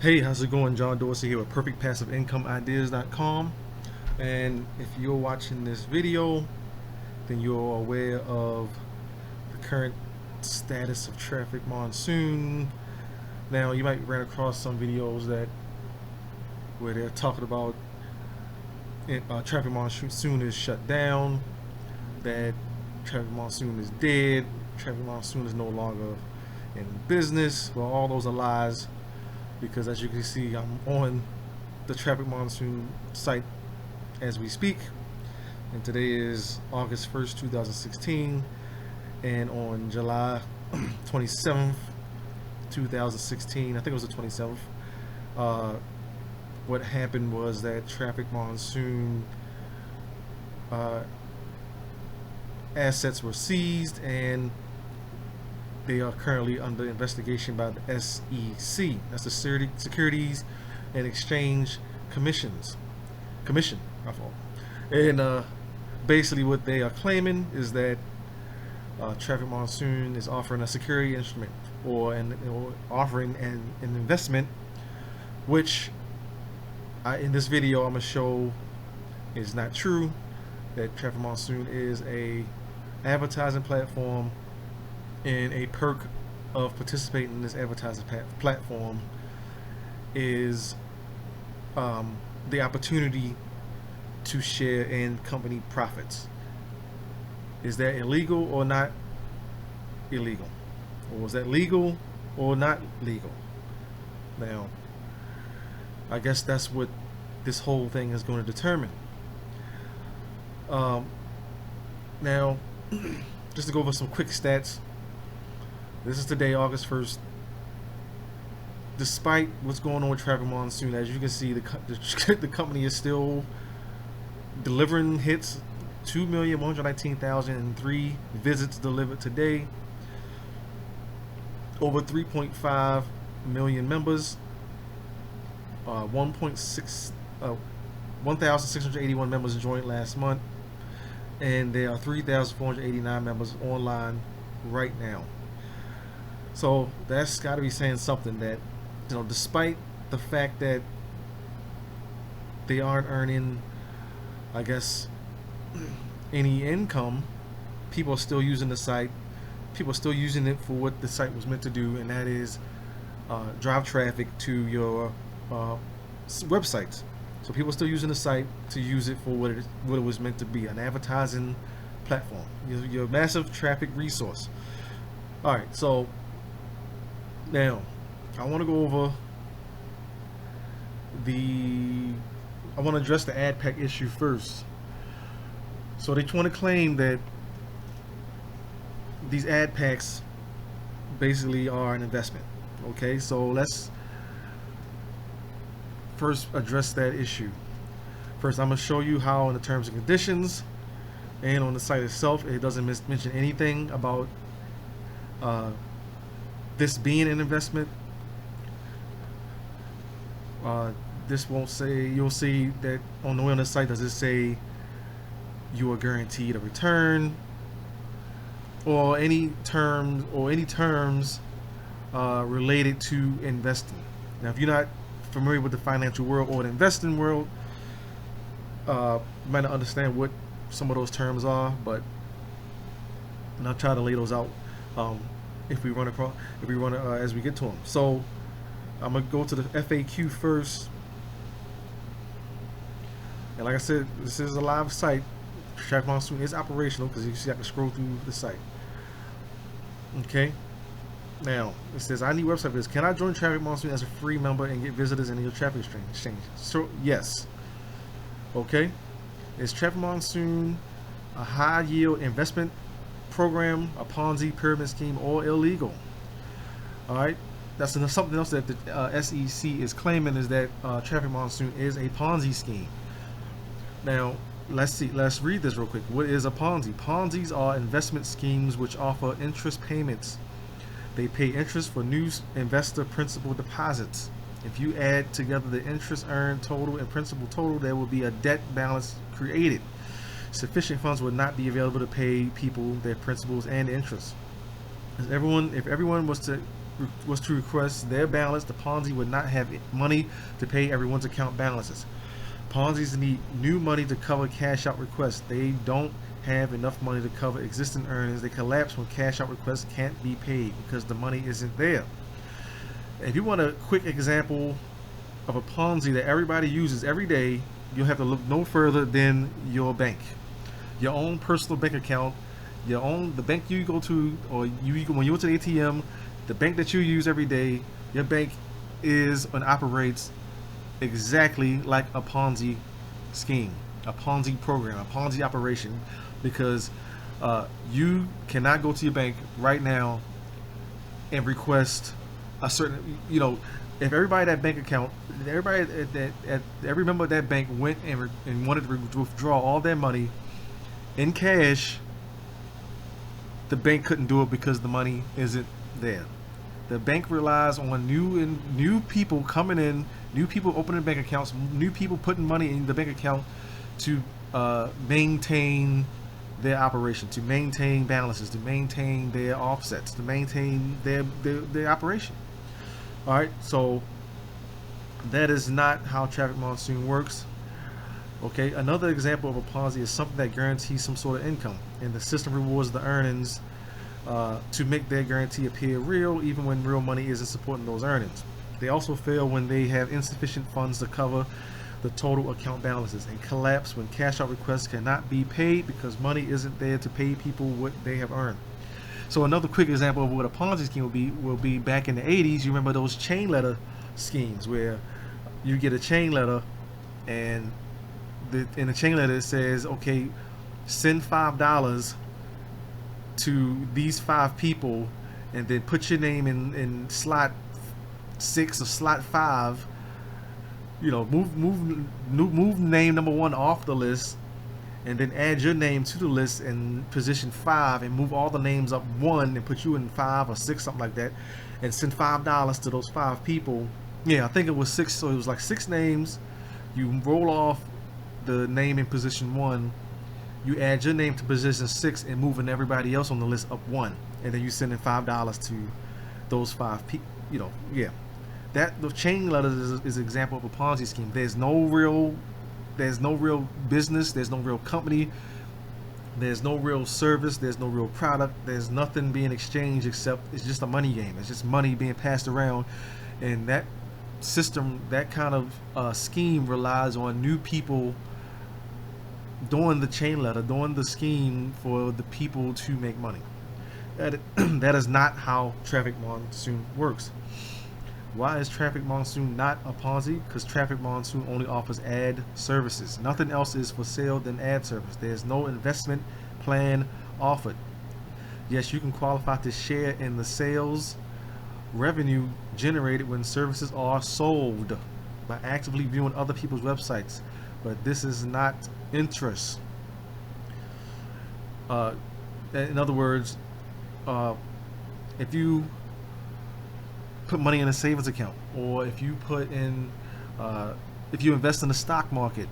Hey, how's it going? John Dorsey here with PerfectPassiveIncomeIdeas.com. And if you're watching this video, then you're aware of the current status of Traffic Monsoon. Now, you might run across some videos where they're talking about Traffic Monsoon is shut down, that Traffic Monsoon is dead, Traffic Monsoon is no longer in business. Well, all those are lies, because as you can see, I'm on the Traffic Monsoon site as we speak, and today is August 1st, 2016, and on July 27th, 2016, I think it was the 27th, what happened was that Traffic Monsoon assets were seized, and they are currently under investigation by the SEC. That's the Securities and Exchange Commission. My fault. And basically, what they are claiming is that Traffic Monsoon is offering a security instrument or offering an investment, which in this video I'm gonna show is not true. That Traffic Monsoon is a advertising platform, and a perk of participating in this advertising platform is the opportunity to share in company profits. Is that illegal or not illegal? Or is that legal or not legal? Now, I guess that's what this whole thing is going to determine. Now, just to go over some quick stats. This is today, August 1st. Despite what's going on with Traffic Monsoon, as you can see, the company is still delivering hits. 2,119,003 visits delivered today. Over 3.5 million members. 1,681 members joined last month, and there are 3,489 members online right now. So that's got to be saying something, that despite the fact that they aren't earning, I guess, any income, people are still using the site. People are still using it for what the site was meant to do, and that is drive traffic to your websites. So people are still using the site to use it for what it was meant to be, an advertising platform, your massive traffic resource. All right, so now I want to go over I want to address the AdPack issue first. So they want to claim that these AdPacks basically are an investment. Okay, so let's first address that issue. First, I'm going to show you how in the terms and conditions and on the site itself, it doesn't mention anything about this being an investment. This won't say, you'll see that on the site, does it say you are guaranteed a return or any terms related to investing. Now, if you're not familiar with the financial world or the investing world, you might not understand what some of those terms are, but I'll try to lay those out as we get to them. So I'm gonna go to the FAQ first, and like I said, this is a live site. Traffic Monsoon is operational, because you see I can scroll through the site. Okay, now it says, I need website visits. Can I join Traffic Monsoon as a free member and get visitors in your traffic exchange? So yes. Okay, is Traffic Monsoon a high yield investment program, a Ponzi pyramid scheme, or illegal? All right, that's something else that the SEC is claiming, is that Traffic Monsoon is a Ponzi scheme. Now let's read this real quick. What is a Ponzi? Ponzis are investment schemes which offer interest payments. They pay interest for new investor principal deposits. If you add together the interest earned total and principal total, there will be a debt balance created. Sufficient funds would not be available to pay people their principals and interest. If everyone was to request their balance, the Ponzi would not have money to pay everyone's account balances. Ponzi's need new money to cover cash out requests. They don't have enough money to cover existing earnings. They collapse when cash out requests can't be paid because the money isn't there. If you want a quick example of a Ponzi that everybody uses every day, you'll have to look no further than your bank. Your own personal bank account, the bank you go to, or when you go to the ATM, the bank that you use every day, your bank is and operates exactly like a Ponzi scheme, a Ponzi program, a Ponzi operation, because you cannot go to your bank right now and request a certain, if everybody at that bank account, everybody at every member of that bank went and wanted to withdraw all their money in cash, the bank couldn't do it because the money isn't there. The bank relies on new people coming in, new people opening bank accounts, new people putting money in the bank account to maintain their operation, to maintain balances, to maintain their offsets, to maintain their operation. All right, so that is not how Traffic Monsoon works. Okay, another example of a Ponzi is something that guarantees some sort of income, and the system rewards the earnings to make their guarantee appear real, even when real money isn't supporting those earnings. They also fail when they have insufficient funds to cover the total account balances, and collapse when cash out requests cannot be paid because money isn't there to pay people what they have earned. So another quick example of what a Ponzi scheme will be back in the 80s. You remember those chain letter schemes where you get a chain letter, and in the chain letter it says, okay, send $5 to these 5 people, and then put your name in slot 6 or slot 5. Move name number 1 off the list, and then add your name to the list in position 5, and move all the names up 1 and put you in 5 or 6, something like that, and send $5 to those 5 people. Yeah, I think it was 6, so it was like 6 names. You roll off the name in position 1, you add your name to position 6, and moving everybody else on the list up 1, and then you send in $5 to those 5 people. That the chain letters is an example of a Ponzi scheme. There's no real business, there's no real company, there's no real service, there's no real product, there's nothing being exchanged except it's just a money game. It's just money being passed around, and that system, that kind of scheme relies on new people doing the chain letter, doing the scheme for the people to make money. That is not how Traffic Monsoon works. Why is Traffic Monsoon not a Ponzi? Because Traffic Monsoon only offers ad services. Nothing else is for sale than ad service. There's no investment plan offered. Yes, you can qualify to share in the sales revenue generated when services are sold by actively viewing other people's websites, but this is not interest. In other words, if you put money in a savings account, or if you if you invest in the stock market,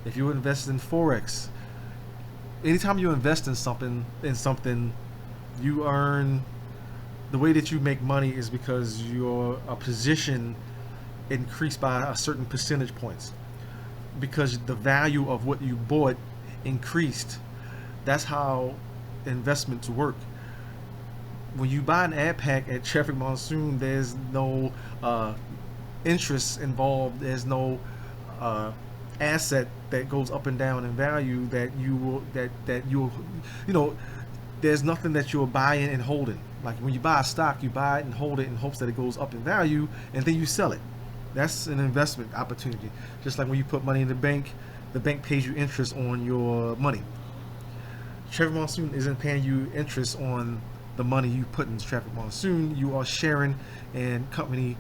if you invest in Forex, anytime you invest in something, you earn. The way that you make money is because your position increased by a certain percentage points, because the value of what you bought increased. That's how investments work. When you buy an AdPack at Traffic Monsoon, there's no interest involved. There's no asset that goes up and down in value there's nothing that you're buying and holding. Like when you buy a stock, you buy it and hold it in hopes that it goes up in value, and then you sell it. That's an investment opportunity. Just like when you put money in the bank pays you interest on your money. Traffic Monsoon isn't paying you interest on the money you put in Traffic Monsoon. You are sharing in company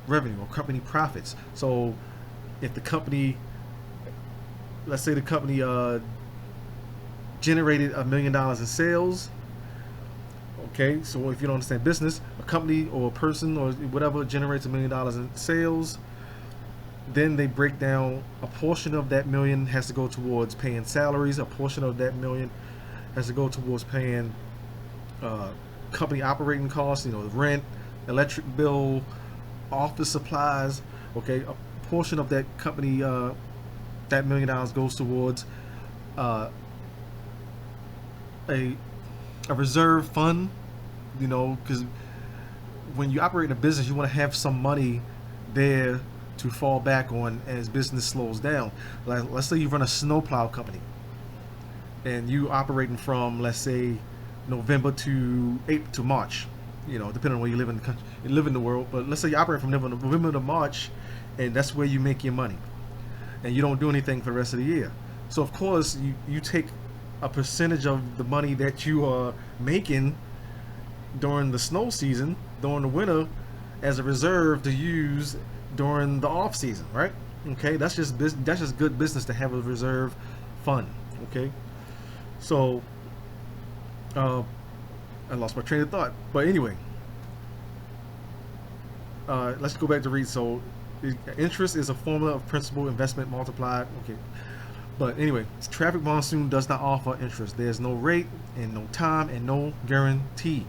revenue or company profits. So if the company, let's say the company generated $1 million in sales. Okay, so if you don't understand business, a company or a person or whatever generates $1 million in sales, then they break down a portion of that million has to go towards paying salaries, a portion of that million has to go towards paying company operating costs, rent, electric bill, office supplies. Okay, a portion of that company, that $1 million goes towards uh, a reserve fund. Because when you operate in a business, you want to have some money there to fall back on as business slows down. Like, let's say you run a snowplow company, and you operating from, let's say, November to April to March. Depending on where you live in the country, you live in the world. But let's say you operate from November to March, and that's where you make your money, and you don't do anything for the rest of the year. So of course you take a percentage of the money that you are making during the snow season, during the winter, as a reserve to use during the off season, right? Okay, that's just good business to have a reserve fund. Okay, so I lost my train of thought, but anyway, let's go back to read. So interest is a formula of principal investment multiplied. Okay, but anyway, Traffic Monsoon does not offer interest. There's no rate and no time and no guarantee.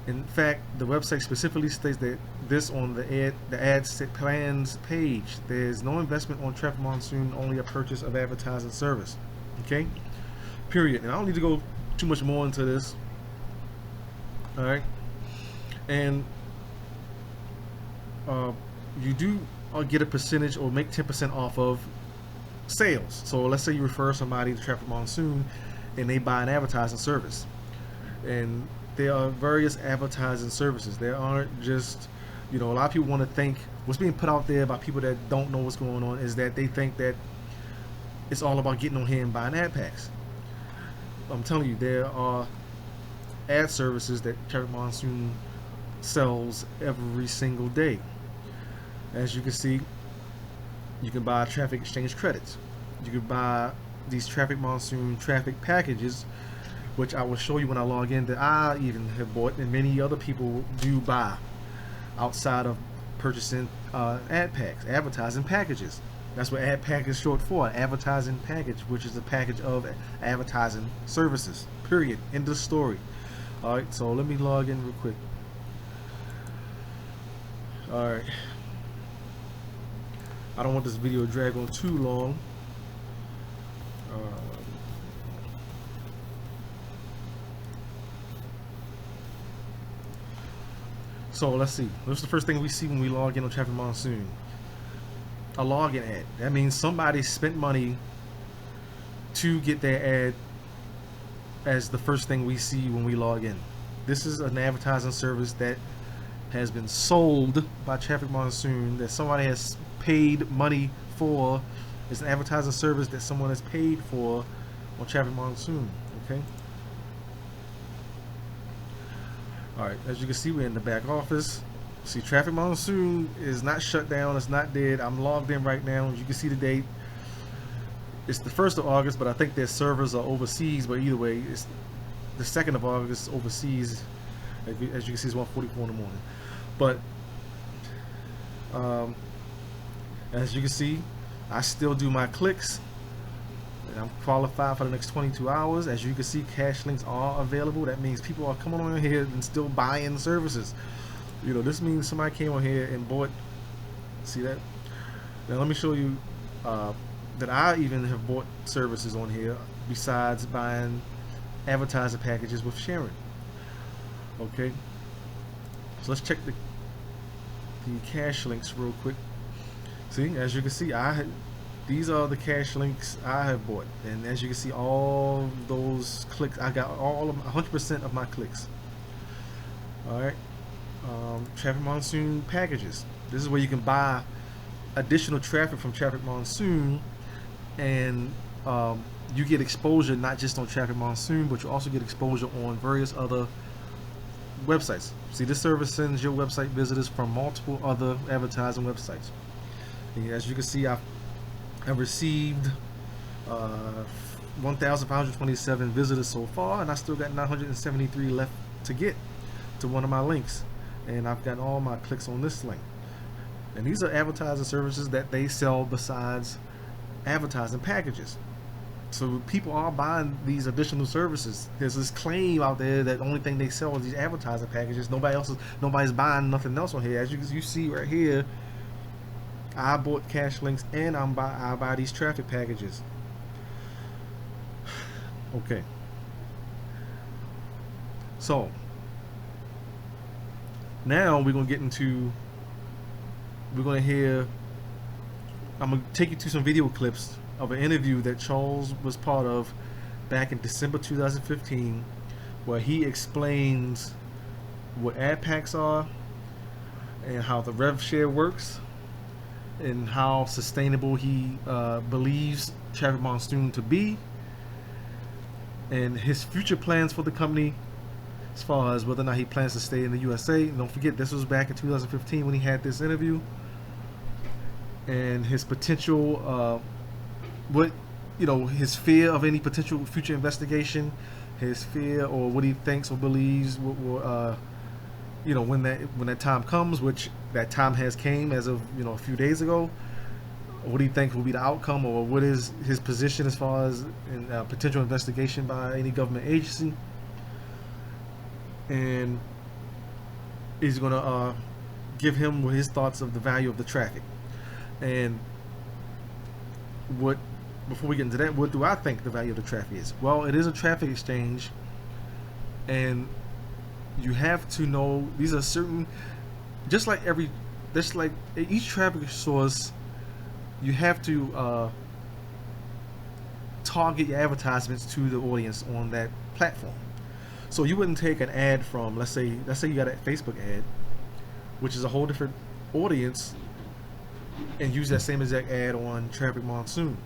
In fact, the website specifically states that this on the ad plans page. There's no investment on Traffic Monsoon, only a purchase of advertising service. Okay, period. And I don't need to go too much more into this. All right, and you do get a percentage or make 10% off of sales. So let's say you refer somebody to Traffic Monsoon and they buy an advertising service, and there are various advertising services. There aren't just, a lot of people want to think what's being put out there by people that don't know what's going on is that they think that it's all about getting on here and buying AdPacks. I'm telling you, there are ad services that Traffic Monsoon sells every single day. As you can see, you can buy traffic exchange credits. You can buy these Traffic Monsoon traffic packages, which I will show you when I log in, that I even have bought and many other people do buy outside of purchasing AdPacks, advertising packages. That's what AdPack is short for, an advertising package, which is a package of advertising services. Period. End of story. Alright, so let me log in real quick. Alright. I don't want this video to drag on too long. So let's see. What's the first thing we see when we log in on Traffic Monsoon? A login ad. That means somebody spent money to get their ad as the first thing we see when we log in. This is an advertising service that has been sold by Traffic Monsoon, that somebody has paid money for. It's an advertising service that someone has paid for on Traffic Monsoon. Okay. Alright, as you can see, we're in the back office. See, Traffic Monsoon is not shut down, it's not dead. I'm logged in right now. As you can see the date, it's the 1st of August, but I think their servers are overseas. But either way, it's the 2nd of August overseas. As you can see, it's 1:44 in the morning. But as you can see, I still do my clicks, and I'm qualified for the next 22 hours. As you can see, cash links are available. That means people are coming on here and still buying services. This means somebody came on here and bought. See that? Now let me show you that I even have bought services on here besides buying advertising packages with sharing. Okay, so let's check the cash links real quick. See, as you can see, these are the cash links I have bought, and as you can see, all those clicks, I got all of 100% of my clicks. All right, Traffic Monsoon packages. This is where you can buy additional traffic from Traffic Monsoon, and you get exposure not just on Traffic Monsoon, but you also get exposure on various other websites. See, this service sends your website visitors from multiple other advertising websites. And as you can see, I've received 1,527 visitors so far, and I still got 973 left to get to one of my links, and I've got all my clicks on this link. And these are advertising services that they sell besides advertising packages. So people are buying these additional services. There's this claim out there that the only thing they sell is these advertising packages. Nobody's buying nothing else on here. As you see right here, I bought cash links and I buy these traffic packages. Okay. So now we're gonna hear. I'm gonna take you to some video clips of an interview that Charles was part of back in December 2015, where he explains what AdPacks are and how the Rev Share works and how sustainable he believes Traffic Monsoon to be, and his future plans for the company as far as whether or not he plans to stay in the USA. And don't forget, this was back in 2015 when he had this interview, and his potential his fear of any potential future investigation, his fear or what he thinks or believes will when that time comes, which that time has came as of a few days ago. What he thinks will be the outcome, or what is his position as far as potential investigation by any government agency, and he's gonna give him his thoughts of the value of the traffic. And before we get into that, what do I think the value of the traffic is? Well, it is a traffic exchange, and you have to know these are certain, just like each traffic source, you have to target your advertisements to the audience on that platform. So you wouldn't take an ad from, let's say you got a Facebook ad, which is a whole different audience, and use that same exact ad on Traffic Monsoon,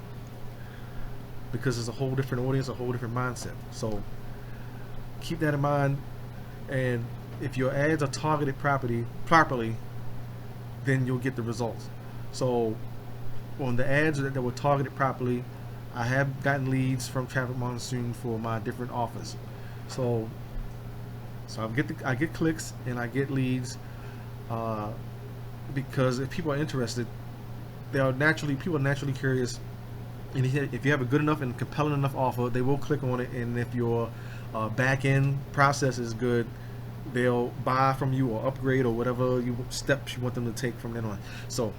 because it's a whole different audience, a whole different mindset. So keep that in mind. And if your ads are targeted properly, then you'll get the results. So on the ads that were targeted properly, I have gotten leads from Traffic Monsoon for my different offers. So I get clicks and I get leads, because if people are interested, people are naturally curious, and if you have a good enough and compelling enough offer, they will click on it. And if your back end process is good, they'll buy from you or upgrade or whatever steps you want them to take from then on. So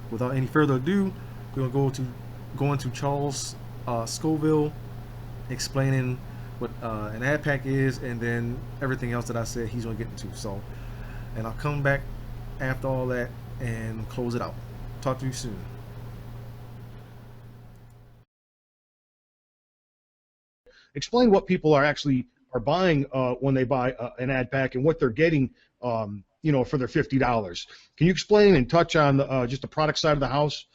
without any further ado, we're going to go into Charles Scoville explaining what an AdPack is, and then everything else that I said he's going to get into. So, and I'll come back after all that and close it out. Talk to you soon. Explain what people are buying when they buy an AdPack, and what they're getting, for their $50. Can you explain and touch on just the product side of the house?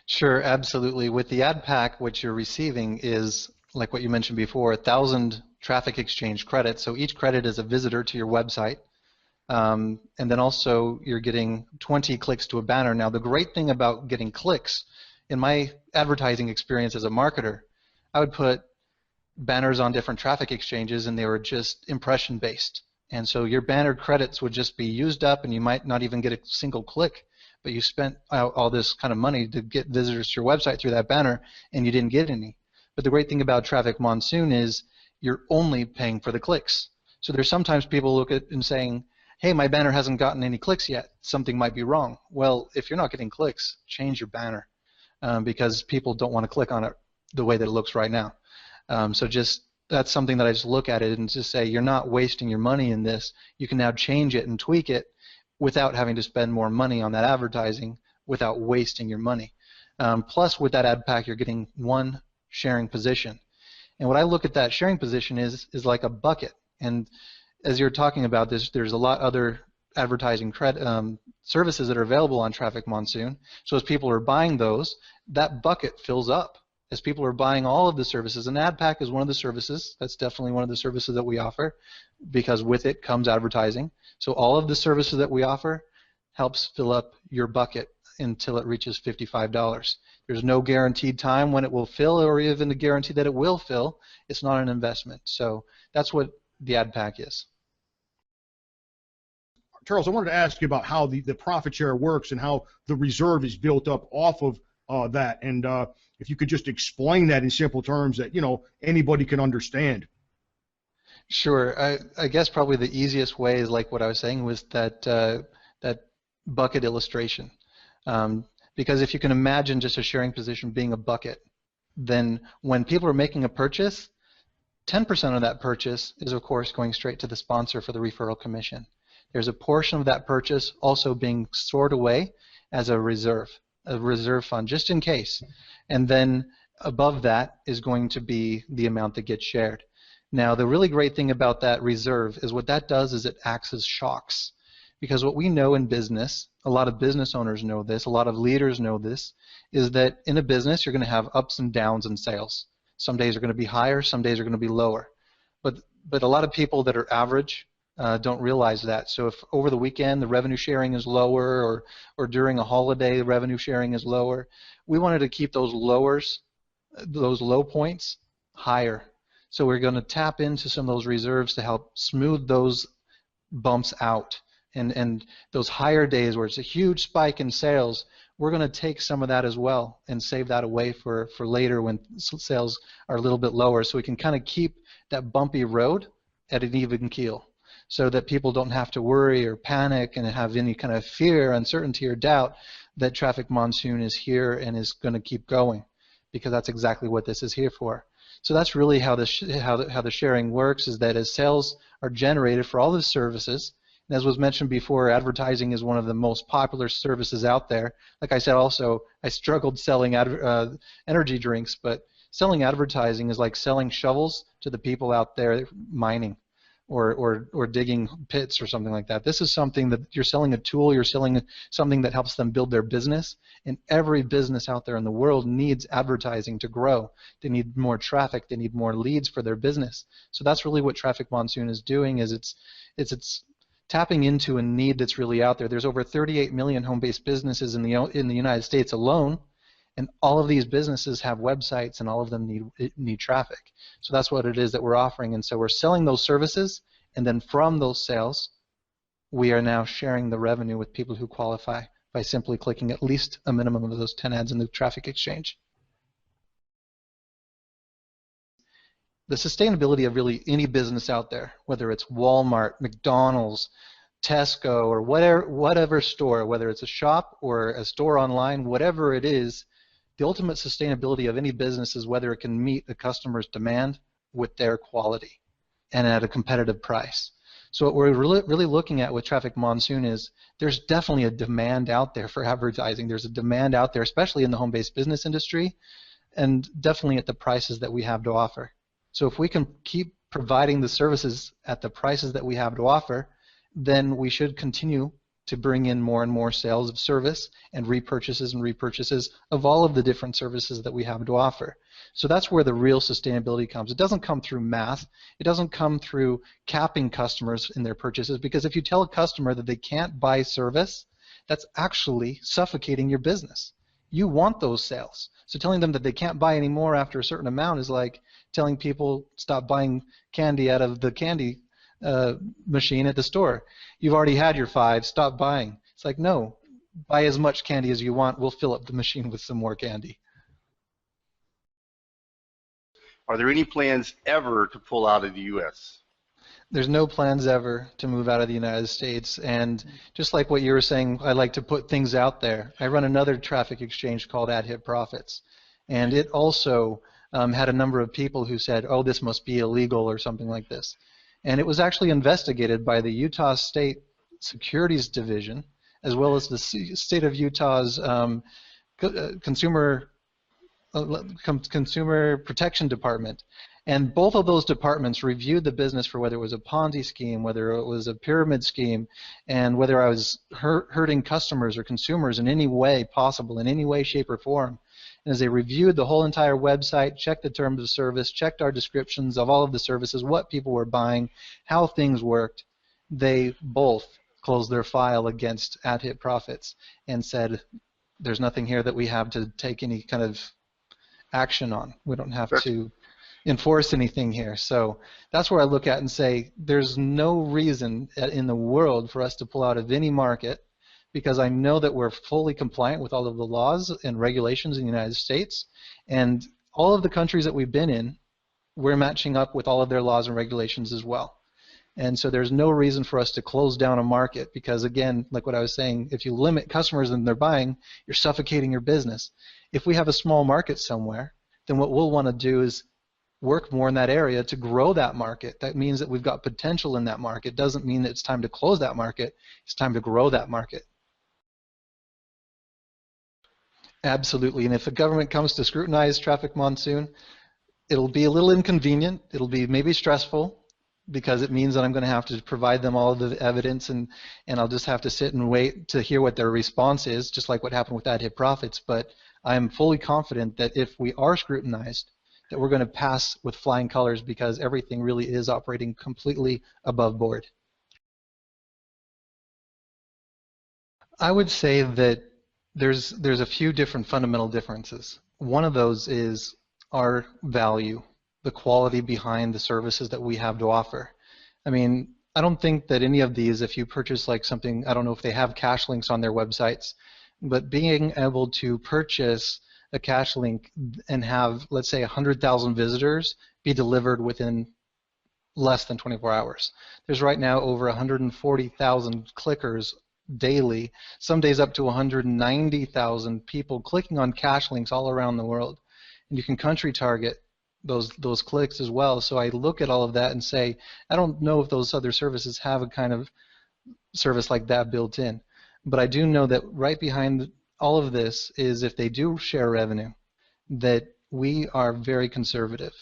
Sure, absolutely. With the AdPack, what you're receiving is, like what you mentioned before, 1,000 traffic exchange credits. So each credit is a visitor to your website. And then also you're getting 20 clicks to a banner. Now the great thing about getting clicks, in my advertising experience as a marketer, I would put banners on different traffic exchanges, and they were just impression based. And so your banner credits would just be used up, and you might not even get a single click, but you spent all this kind of money to get visitors to your website through that banner, and you didn't get any. But the great thing about Traffic Monsoon is you're only paying for the clicks. So there's sometimes people look at and saying, hey, my banner hasn't gotten any clicks yet. Something might be wrong. Well, if you're not getting clicks, change your banner, because people don't want to click on it the way that it looks right now. So that's something that I just look at it and just say, you're not wasting your money in this. You can now change it and tweak it without having to spend more money on that advertising, without wasting your money. Plus, with that AdPack, you're getting one sharing position. And what I look at that sharing position is like a bucket. And as you're talking about this, there's a lot other advertising services that are available on Traffic Monsoon. So as people are buying those, that bucket fills up. As people are buying all of the services, and AdPack is one of the services. That's definitely one of the services that we offer, because with it comes advertising. So all of the services that we offer helps fill up your bucket until it reaches $55. There's no guaranteed time when it will fill, or even a guarantee that it will fill. It's not an investment. So that's what the AdPack is. Charles, I wanted to ask you about how the profit share works and how the reserve is built up off of that. And if you could just explain that in simple terms that, you know, anybody can understand. Sure. I guess probably the easiest way is like what I was saying was that that bucket illustration. Because if you can imagine just a sharing position being a bucket, then when people are making a purchase, 10% of that purchase is of course going straight to the sponsor for the referral commission. There's a portion of that purchase also being stored away as a reserve fund just in case. And then above that is going to be the amount that gets shared. Now the really great thing about that reserve is what that does is it acts as shocks. Because what we know in business, a lot of business owners know this, a lot of leaders know this, is that in a business you're going to have ups and downs in sales. Some days are going to be higher, some days are going to be lower. But a lot of people that are average don't realize that. So if over the weekend the revenue sharing is lower, or during a holiday the revenue sharing is lower, we wanted to keep those lowers, those low points, higher. So we're going to tap into some of those reserves to help smooth those bumps out. And those higher days where it's a huge spike in sales, we're going to take some of that as well and save that away for later when sales are a little bit lower, so we can kind of keep that bumpy road at an even keel so that people don't have to worry or panic and have any kind of fear, uncertainty, or doubt that Traffic Monsoon is here and is going to keep going, because that's exactly what this is here for. So that's really how the sharing works, is that as sales are generated for all the services, and as was mentioned before, advertising is one of the most popular services out there. Like I said also, I struggled selling energy drinks, but selling advertising is like selling shovels to the people out there mining or digging pits or something like that. This is something that you're selling a tool, you're selling something that helps them build their business, and every business out there in the world needs advertising to grow. They need more traffic, they need more leads for their business. So that's really what Traffic Monsoon is doing, is it's tapping into a need that's really out there. There's over 38 million home-based businesses in the United States alone, and all of these businesses have websites, and all of them need traffic. So that's what it is that we're offering, and so we're selling those services, and then from those sales, we are now sharing the revenue with people who qualify by simply clicking at least a minimum of those 10 ads in the traffic exchange. The sustainability of really any business out there, whether it's Walmart, McDonald's, Tesco, or whatever store, whether it's a shop or a store online, whatever it is, the ultimate sustainability of any business is whether it can meet the customer's demand with their quality and at a competitive price. So what we're really looking at with Traffic Monsoon is there's definitely a demand out there for advertising. There's a demand out there, especially in the home-based business industry, and definitely at the prices that we have to offer. So if we can keep providing the services at the prices that we have to offer, then we should continue to bring in more and more sales of service and repurchases of all of the different services that we have to offer. So that's where the real sustainability comes. It doesn't come through math. It doesn't come through capping customers in their purchases, because if you tell a customer that they can't buy service, that's actually suffocating your business. You want those sales. So telling them that they can't buy any more after a certain amount is like telling people stop buying candy out of the candy machine at the store. You've already had your 5, stop buying. It's like, no, buy as much candy as you want, we'll fill up the machine with some more candy. Are there any plans ever to pull out of the U.S.? There's no plans ever to move out of the United States, and just like what you were saying, I like to put things out there. I run another traffic exchange called Ad Profits, and it also had a number of people who said, oh, this must be illegal or something like this. And it was actually investigated by the Utah State Securities Division, as well as the state of Utah's Consumer Protection Department. And both of those departments reviewed the business for whether it was a Ponzi scheme, whether it was a pyramid scheme, and whether I was hurting customers or consumers in any way possible, in any way, shape, or form. And as they reviewed the whole entire website, checked the terms of service, checked our descriptions of all of the services, what people were buying, how things worked, they both closed their file against Ad Profits and said, there's nothing here that we have to take any kind of action on. We don't have to enforce anything here. So that's where I look at and say there's no reason in the world for us to pull out of any market, because I know that we're fully compliant with all of the laws and regulations in the United States, and all of the countries that we've been in, we're matching up with all of their laws and regulations as well. And so there's no reason for us to close down a market because, again, like what I was saying, if you limit customers and they're buying, you're suffocating your business. If we have a small market somewhere, then what we'll want to do is work more in that area to grow that market. That means that we've got potential in that market. Doesn't mean that it's time to close that market. It's time to grow that market. Absolutely. And if the government comes to scrutinize Traffic Monsoon, it'll be a little inconvenient. It'll be maybe stressful, because it means that I'm going to have to provide them all of the evidence, and I'll just have to sit and wait to hear what their response is, just like what happened with Ad Hit Profits. But I'm fully confident that if we are scrutinized, that we're going to pass with flying colors, because everything really is operating completely above board. I would say that there's a few different fundamental differences. One of those is our value, the quality behind the services that we have to offer. I mean, I don't think that any of these, if you purchase like something, I don't know if they have cash links on their websites, but being able to purchase a cash link and have, let's say, 100,000 visitors be delivered within less than 24 hours. There's right now over 140,000 clickers daily, some days up to 190,000 people clicking on cash links all around the world. And you can country target those clicks as well. So I look at all of that and say, I don't know if those other services have a kind of service like that built in. But I do know that right behind all of this is, if they do share revenue, that we are very conservative.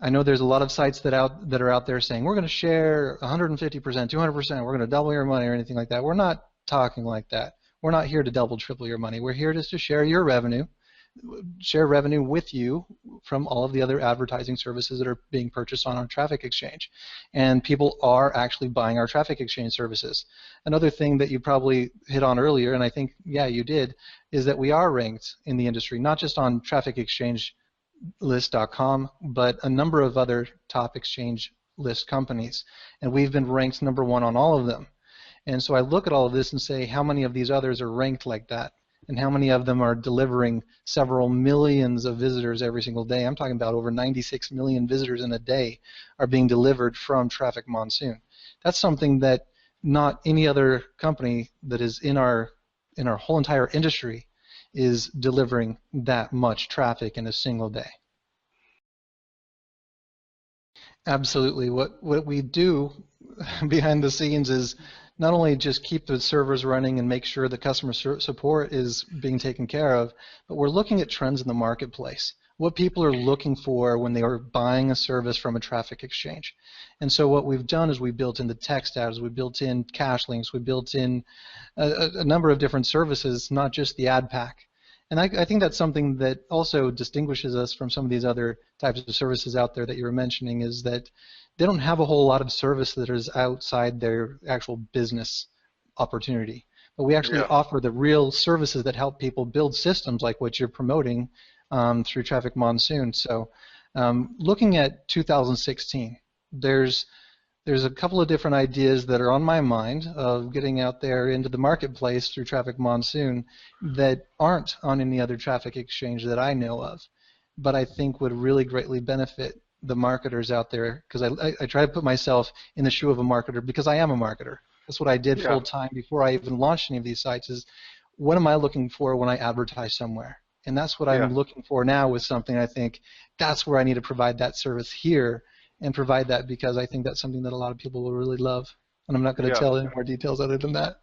I know there's a lot of sites that are out there saying we're going to share 150%, 200%, we're going to double your money or anything like that. We're not talking like that. We're not here to double, triple your money. We're here just to share your revenue, share revenue with you from all of the other advertising services that are being purchased on our traffic exchange. And people are actually buying our traffic exchange services. Another thing that you probably hit on earlier, and I think, yeah, you did, is that we are ranked in the industry, not just on trafficexchangelist.com, but a number of other top exchange list companies. And we've been ranked #1 on all of them. And so I look at all of this and say, how many of these others are ranked like that? And how many of them are delivering several millions of visitors every single day? I'm talking about over 96 million visitors in a day are being delivered from Traffic Monsoon. That's something that not any other company that is in our whole entire industry is delivering that much traffic in a single day. Absolutely. What we do behind the scenes is not only just keep the servers running and make sure the customer support is being taken care of, but we're looking at trends in the marketplace, what people are looking for when they are buying a service from a traffic exchange. And so what we've done is we built in the text ads, we built in cash links, we built in a number of different services, not just the AdPack. And I think that's something that also distinguishes us from some of these other types of services out there that you were mentioning, is that they don't have a whole lot of service that is outside their actual business opportunity. But we actually offer the real services that help people build systems like what you're promoting through Traffic Monsoon. So looking at 2016, there's a couple of different ideas that are on my mind of getting out there into the marketplace through Traffic Monsoon that aren't on any other traffic exchange that I know of, but I think would really greatly benefit the marketers out there, because I try to put myself in the shoe of a marketer, because I am a marketer. That's what I did full time before I even launched any of these sites, is what am I looking for when I advertise somewhere? And that's what I'm looking for now with something. I think that's where I need to provide that service here, and provide that because I think that's something that a lot of people will really love. And I'm not going to tell any more details other than that.